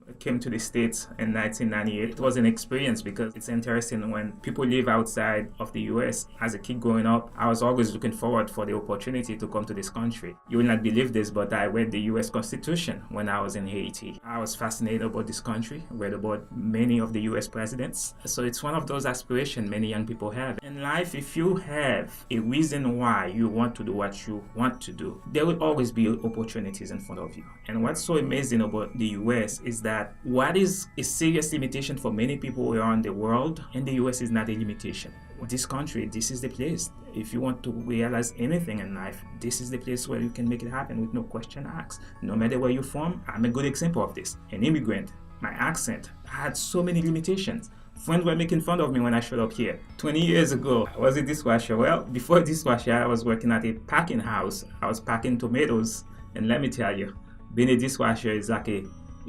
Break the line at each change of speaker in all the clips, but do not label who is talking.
I came to the States in 1998. It was an experience because it's interesting when people live outside of the US. As a kid growing up, I was always looking forward for the opportunity to come to this country. You will not believe this, but I read the US Constitution when I was in Haiti. I was fascinated about this country, read about many of the US presidents. So it's one of those aspirations many young people have. In life, if you have a reason why you want to do what you want to do, there will always be opportunities in front of you. And what's so amazing about the US is that what is a serious limitation for many people around the world, in the US is not a limitation. This country, this is the place. If you want to realize anything in life, this is the place where you can make it happen with no question asked. No matter where you're from, I'm a good example of this. An immigrant, my accent, I had so many limitations. Friends were making fun of me when I showed up here. 20 years ago, I was a dishwasher. Well, before dishwasher, I was working at a packing house. I was packing tomatoes. And let me tell you, being a dishwasher is like a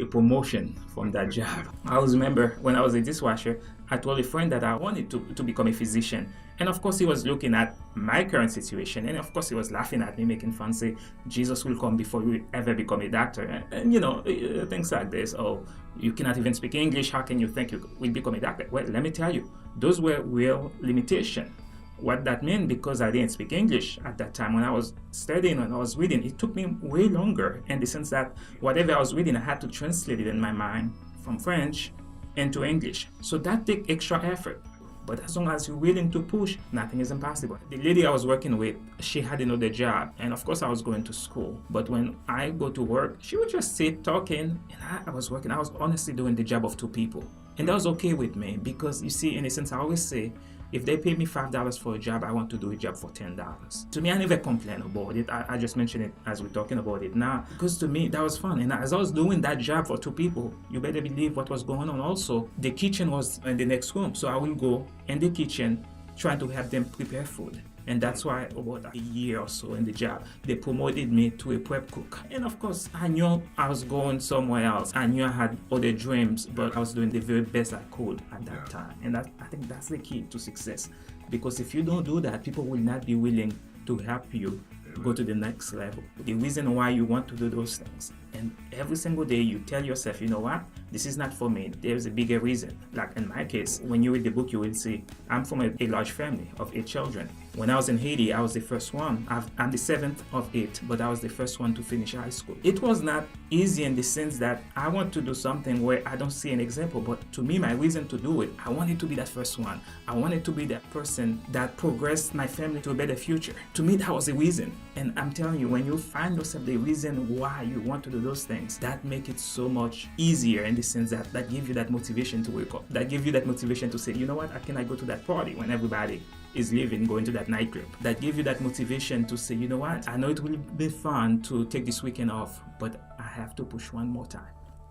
promotion from that job. I always remember when I was a dishwasher, I told a friend that I wanted to become a physician. And of course, he was looking at my current situation. And of course, he was laughing at me, making fun, say, Jesus will come before you ever become a doctor. And you know, things like this. Oh, you cannot even speak English. How can you think you will become a doctor? Well, let me tell you, those were real limitations. What that meant, because I didn't speak English at that time when I was studying, when I was reading, it took me way longer in the sense that whatever I was reading, I had to translate it in my mind from French into English. So that takes extra effort. But as long as you're willing to push, nothing is impossible. The lady I was working with, she had another job. And of course, I was going to school. But when I go to work, she would just sit talking. And I was working. I was honestly doing the job of two people. And that was okay with me because, you see, in a sense, I always say, if they pay me $5 for a job, I want to do a job for $10. To me, I never complain about it. I just mention it as we're talking about it now, because to me, that was fun. And as I was doing that job for two people, you better believe what was going on also. The kitchen was in the next room. So I will go in the kitchen trying to help them prepare food. And that's why about a year or so in the job, they promoted me to a prep cook. And of course, I knew I was going somewhere else. I knew I had other dreams, but I was doing the very best I could at that time. And I think that's the key to success. Because if you don't do that, people will not be willing to help you go to the next level. The reason why you want to do those things. And every single day you tell yourself, you know what? This is not for me. There's a bigger reason. Like in my case, when you read the book, you will see I'm from a large family of 8 children. When I was in Haiti, I was the first one. I'm the 7th of 8, but I was the first one to finish high school. It was not easy in the sense that I want to do something where I don't see an example, but to me, my reason to do it, I wanted to be that first one. I wanted to be that person that progressed my family to a better future. To me, that was the reason. And I'm telling you, when you find yourself the reason why you want to do those things, that make it so much easier in the sense that give you that motivation to wake up. That give you that motivation to say, you know what, how can I go to that party when everybody is leaving, going to that nightclub? That give you that motivation to say, you know what, I know it will be fun to take this weekend off, but I have to push one more time.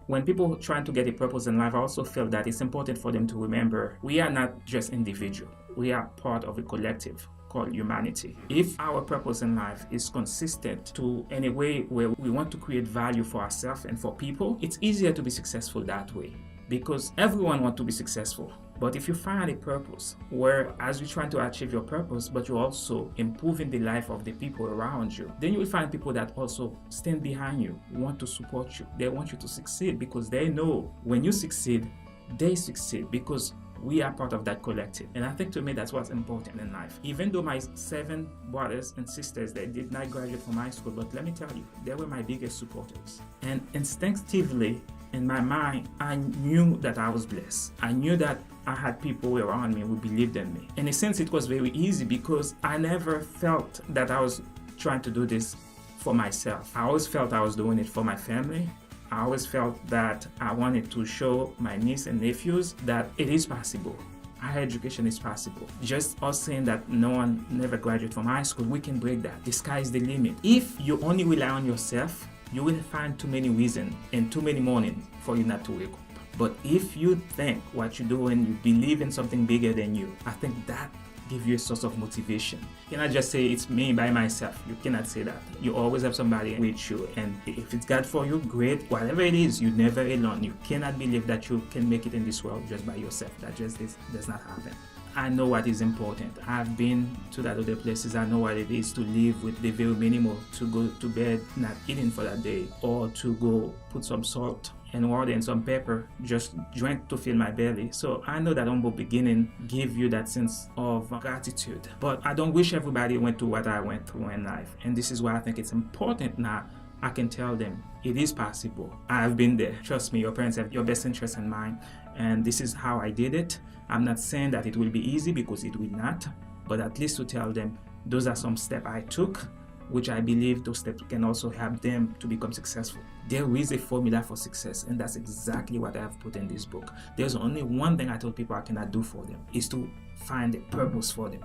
When people trying to get a purpose in life, I also feel that it's important for them to remember we are not just individual. We are part of a collective called humanity. If our purpose in life is consistent to any way where we want to create value for ourselves and for people, it's easier to be successful that way because everyone wants to be successful. But if you find a purpose where as you're trying to achieve your purpose, but you're also improving the life of the people around you, then you will find people that also stand behind you, want to support you. They want you to succeed because they know when you succeed, they succeed because we are part of that collective. And I think to me, that's what's important in life. Even though my 7 brothers and sisters, they did not graduate from high school, but let me tell you, they were my biggest supporters. And instinctively, in my mind, I knew that I was blessed. I knew that I had people around me who believed in me. In a sense, it was very easy because I never felt that I was trying to do this for myself. I always felt I was doing it for my family. I always felt that I wanted to show my niece and nephews that it is possible. Higher education is possible. Just us saying that no one never graduated from high school, we can break that. The sky is the limit. If you only rely on yourself, you will find too many reasons and too many mornings for you not to wake up. But if you think what you're doing, you believe in something bigger than you, I think that gives you a source of motivation. You cannot just say it's me by myself. You cannot say that. You always have somebody with you. And if it's God for you, great. Whatever it is, you're never alone. You cannot believe that you can make it in this world just by yourself. That just does not happen. I know what is important. I've been to that other places. I know what it is to live with the very minimal, to go to bed not eating for that day, or to go put some salt and water and some pepper, just drink to fill my belly. So I know that humble beginning give you that sense of gratitude. But I don't wish everybody went through what I went through in life. And this is why I think it's important now. I can tell them it is possible. I've been there. Trust me, your parents have your best interest in mind. And this is how I did it. I'm not saying that it will be easy, because it will not. But at least to tell them those are some steps I took, which I believe those steps can also help them to become successful. There is a formula for success, and that's exactly what I have put in this book. There's only one thing I told people I cannot do for them, is to find a purpose for them.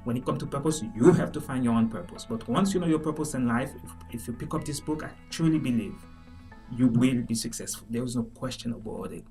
When it comes to purpose, you have to find your own purpose. But once you know your purpose in life, if you pick up this book, I truly believe you will be successful. There is no question about it.